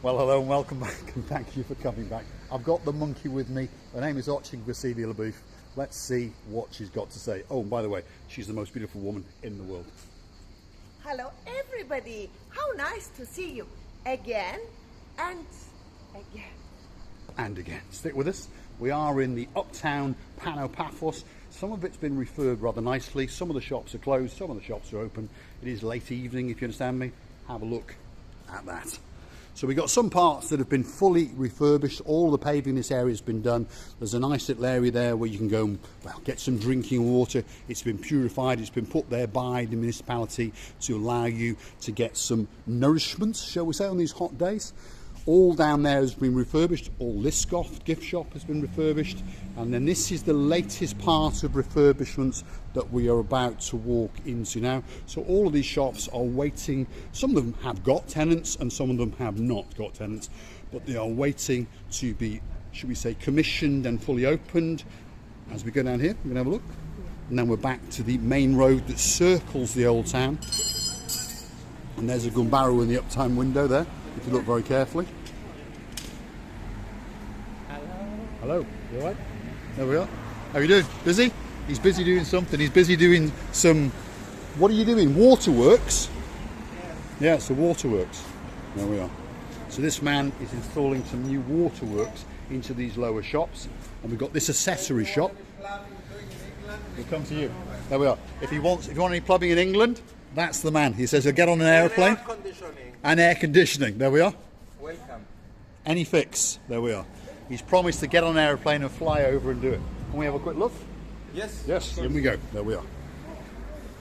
Well, hello and welcome back, and thank you for coming back. I've got the monkey with me. Her name is Oching Vasily LaBouffe. Let's see what she's got to say. Oh, and by the way, she's the most beautiful woman in the world. Hello, everybody. How nice to see you again and again. And again. Stick with us. We are in the uptown Paphos. Some of it's been refurbed rather nicely. Some of the shops are closed. Some of the shops are open. It is late evening, if you understand me. Have a look at that. So we've got some parts that have been fully refurbished. All the paving in this area has been done. There's a nice little area there where you can go and get some drinking water. It's been purified. It's been put there by the municipality to allow you to get some nourishment, shall we say, on these hot days. All down there has been refurbished. All this gift shop has been refurbished. And then this is the latest part of refurbishments that we are about to walk into now. So all of these shops are waiting. Some of them have got tenants and some of them have not got tenants. But they are waiting to be, should we say, commissioned and fully opened. As we go down here, we're going to have a look. And then we're back to the main road that circles the old town. And there's a gun barrel in the uptime window there, if you look very carefully. Hello, you alright? There we are. How are you doing? Busy? He's busy doing something. He's busy doing some... What are you doing? Waterworks? Yeah, it's the waterworks. There we are. So this man is installing some new waterworks into these lower shops. And we've got this accessory shop. We'll come to you. There we are. If you want any plumbing in England, that's the man. He says he'll get on an aeroplane. Air conditioning. And air conditioning. There we are. Welcome. Any fix. There we are. He's promised to get on an aeroplane and fly over and do it. Can we have a quick look? Yes. Yes, here we go. There we are.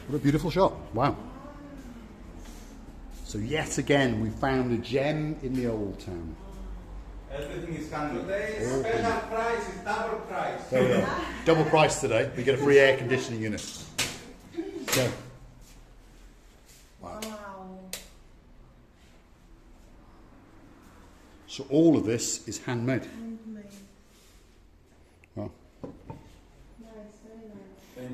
What a beautiful shot. Wow. So yet again, we found a gem in the old town. Everything is handled. Today's special price is double price. There we are. Double price today. We get a free air conditioning unit. So. Wow. So all of this is handmade. Wow.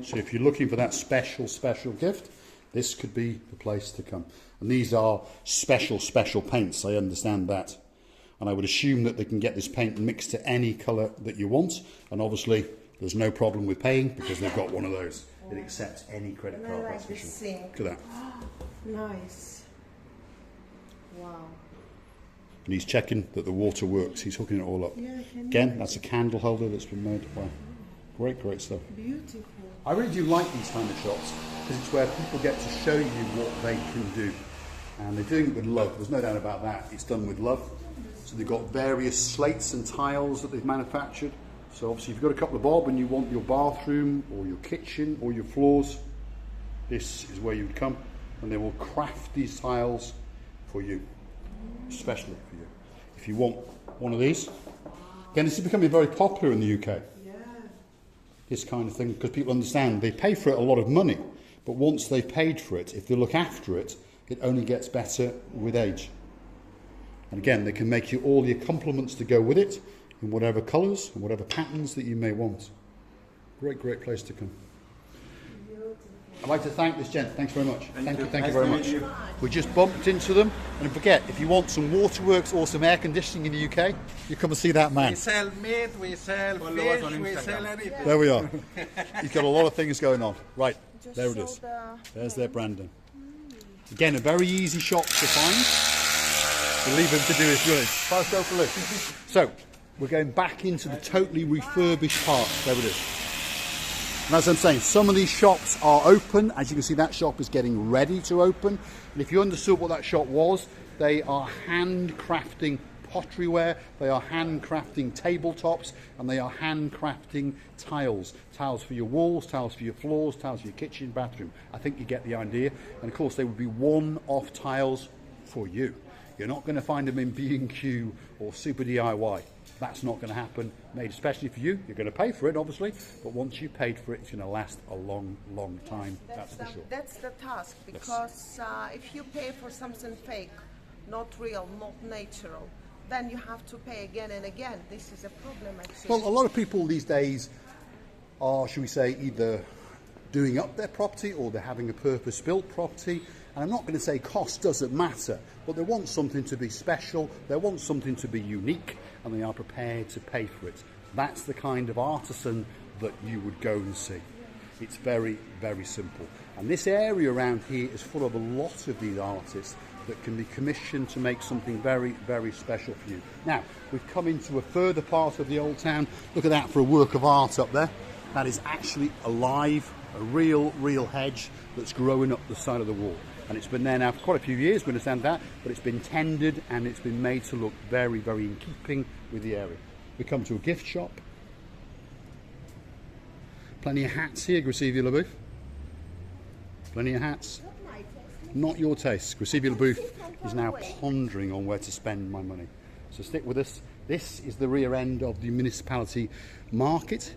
So if you're looking for that special gift, this could be the place to come. And these are special paints, I understand that. And I would assume that they can get this paint mixed to any colour that you want. And obviously, there's no problem with paying because they've got one of those. It accepts any credit card. I like this sink. Look at that. Nice. Wow. And he's checking that the water works. He's hooking it all up. Yeah, Again, that's a candle holder that's been made. Wow. Great stuff. Beautiful. I really do like these kind of shops because it's where people get to show you what they can do. And they're doing it with love. There's no doubt about that. It's done with love. So they've got various slates and tiles that they've manufactured. So obviously if you've got a couple of bob and you want your bathroom or your kitchen or your floors, this is where you would come and they will craft these tiles for you, especially for you. If you want one of these, again, this is becoming very popular in the UK. This kind of thing, because people understand they pay for it a lot of money, but once they've paid for it, if they look after it, it only gets better with age. And again, they can make you all the complements to go with it in whatever colours and whatever patterns that you may want. Great place to come. I'd like to thank this gent. Thanks very much. Thank you very much. We just bumped into them. And forget, if you want some waterworks or some air conditioning in the UK, you come and see that man. We sell meat, we sell fish, we sell everything. There we are. He's got a lot of things going on. Right, there it is. There's their branding. Again, a very easy shop to find. We'll leave him to do his running. First go for Luke. So, we're going back into the totally refurbished part. There it is. And as I'm saying, some of these shops are open. As you can see, that shop is getting ready to open. And if you understood what that shop was, they are handcrafting potteryware, they are handcrafting tabletops, and they are handcrafting tiles. Tiles for your walls, tiles for your floors, tiles for your kitchen, bathroom. I think you get the idea. And of course, they would be one-off tiles for you. You're not going to find them in B&Q or Super DIY. That's not going to happen, made especially for you. You're going to pay for it, obviously, but once you've paid for it, it's going to last a long time, that's for sure. That's the task, because if you pay for something fake, not real, not natural, then you have to pay again and again. This is a problem, actually. Well, a lot of people these days are, should we say, either doing up their property or they're having a purpose-built property, And I'm not going to say cost doesn't matter, but they want something to be special, they want something to be unique, and they are prepared to pay for it. That's the kind of artisan that you would go and see. It's very, very simple. And this area around here is full of a lot of these artists that can be commissioned to make something very, very special for you. Now, we've come into a further part of the old town. Look at that for a work of art up there. That is actually alive, a real hedge that's growing up the side of the wall. And it's been there now for quite a few years, we understand that, but it's been tended and it's been made to look very, very in keeping with the area. We come to a gift shop. Plenty of hats here, Gracevia LaBouffe. Plenty of hats. Not your taste. Gracevia LaBouffe is now pondering on where to spend my money. So stick with us. This is the rear end of the municipality market,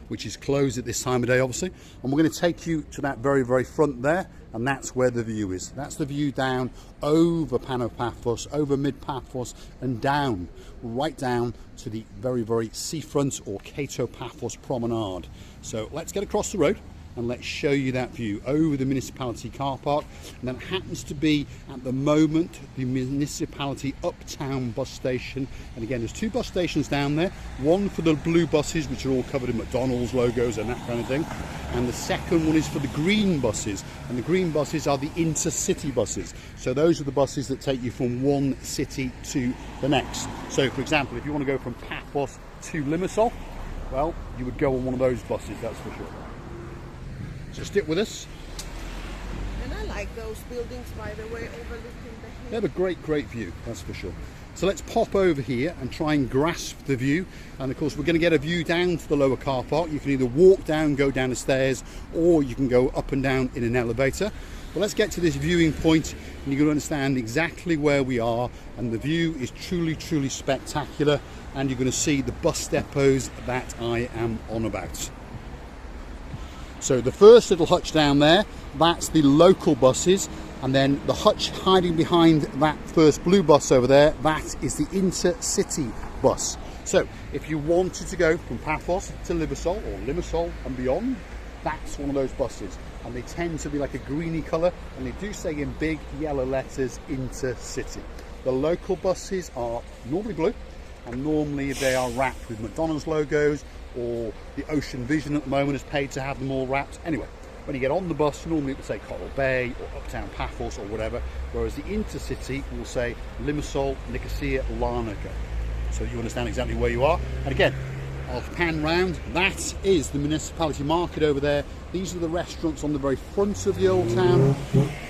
which is closed at this time of day, obviously. And we're going to take you to that very, very front there, and that's where the view is. That's the view down over Paphos, over mid-Paphos, and down, right down to the very, very seafront or Cato Paphos promenade. So let's get across the road and let's show you that view over the municipality car park. And that happens to be, at the moment, the municipality uptown bus station. And again, there's two bus stations down there, one for the blue buses, which are all covered in McDonald's logos and that kind of thing, and the second one is for the green buses, and the green buses are the intercity buses. So those are the buses that take you from one city to the next. So for example, if you want to go from Paphos to Limassol, well, you would go on one of those buses, that's for sure. So stick with us. And I like those buildings, by the way, overlooking the hill. They have a great, great view, that's for sure. So let's pop over here and try and grasp the view. And of course, we're going to get a view down to the lower car park. You can either walk down, go down the stairs, or you can go up and down in an elevator. But let's get to this viewing point, and you're going to understand exactly where we are. And the view is truly, truly spectacular. And you're going to see the bus depots that I am on about. So the first little hutch down there, that's the local buses, and then the hutch hiding behind that first blue bus over there, that is the intercity bus. So if you wanted to go from Paphos to Limassol or Limassol and beyond, that's one of those buses, and they tend to be like a greeny colour, and they do say in big yellow letters intercity. The local buses are normally blue, and normally they are wrapped with McDonald's logos, or the Ocean Vision at the moment is paid to have them all wrapped. Anyway, when you get on the bus, normally it will say Coral Bay or Uptown Paphos or whatever, whereas the intercity will say Limassol, Nicosia, Larnaca. So you understand exactly where you are. And again, I'll pan round. That is the municipality market over there. These are the restaurants on the very front of the old town.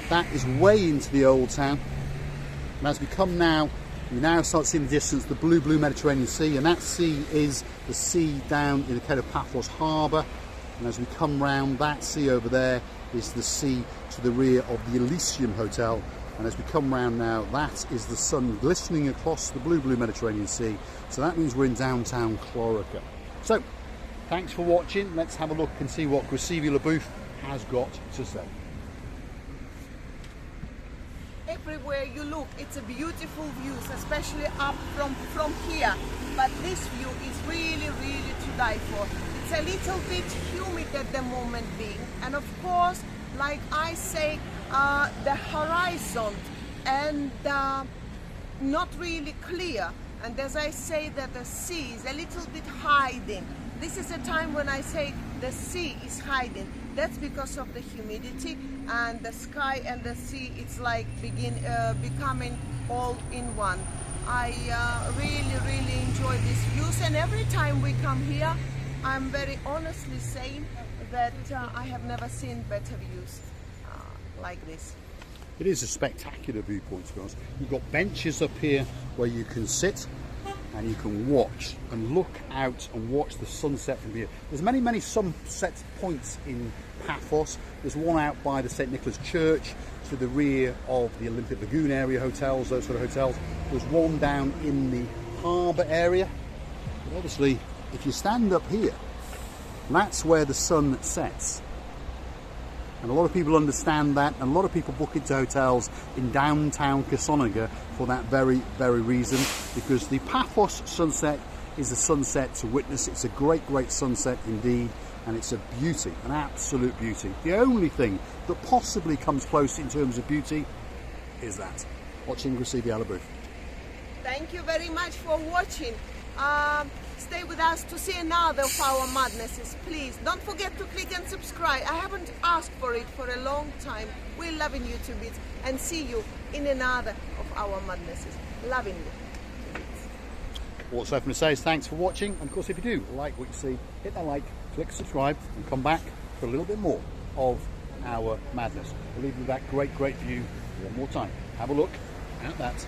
That is way into the old town. And as we come now, we now start seeing the distance, the blue Mediterranean Sea, and that sea is the sea down in the Cato Paphos harbour. And as we come round, that sea over there is the sea to the rear of the Elysium Hotel. And as we come round now, that is the sun glistening across the blue Mediterranean Sea. So that means we're in downtown Clorica. So, thanks for watching. Let's have a look and see what Gracevia LaBouffe has got to say. Everywhere you look, it's a beautiful view, especially up from here. But this view is really, really to die for. It's a little bit humid at the moment being, and of course, like I say, the horizon and not really clear. And as I say that the sea is a little bit hiding. This is a time when I say the sea is hiding. That's because of the humidity, and the sky and the sea, it's like becoming all in one. I really enjoy these views, and every time we come here, I'm very honestly saying that I have never seen better views like this. It is a spectacular viewpoint, to be honest. You've got benches up here where you can sit and you can watch and look out and watch the sunset from here. There's many sunset points in Paphos. There's one out by the St. Nicholas Church to the rear of the Olympic Lagoon area hotels, those sort of hotels. There's one down in the harbour area. But obviously, if you stand up here, that's where the sun sets. And a lot of people understand that, and a lot of people book into hotels in downtown Casonaga for that very reason, because the Paphos sunset is the sunset to witness. It's a great, great sunset indeed, and it's a beauty, an absolute beauty. The only thing that possibly comes close in terms of beauty is that. Watching Gracivia alla Booth. Thank you very much for watching. Stay with us to see another of our madnesses, please. Don't forget to click and subscribe. I haven't asked for it for a long time. We're loving you to bits, and see you in another of our madnesses. Loving you. What's left to say is thanks for watching, and of course if you do like what you see, hit that like, click subscribe, and come back for a little bit more of our madness. We'll leave you with that great, great view one more time. Have a look at that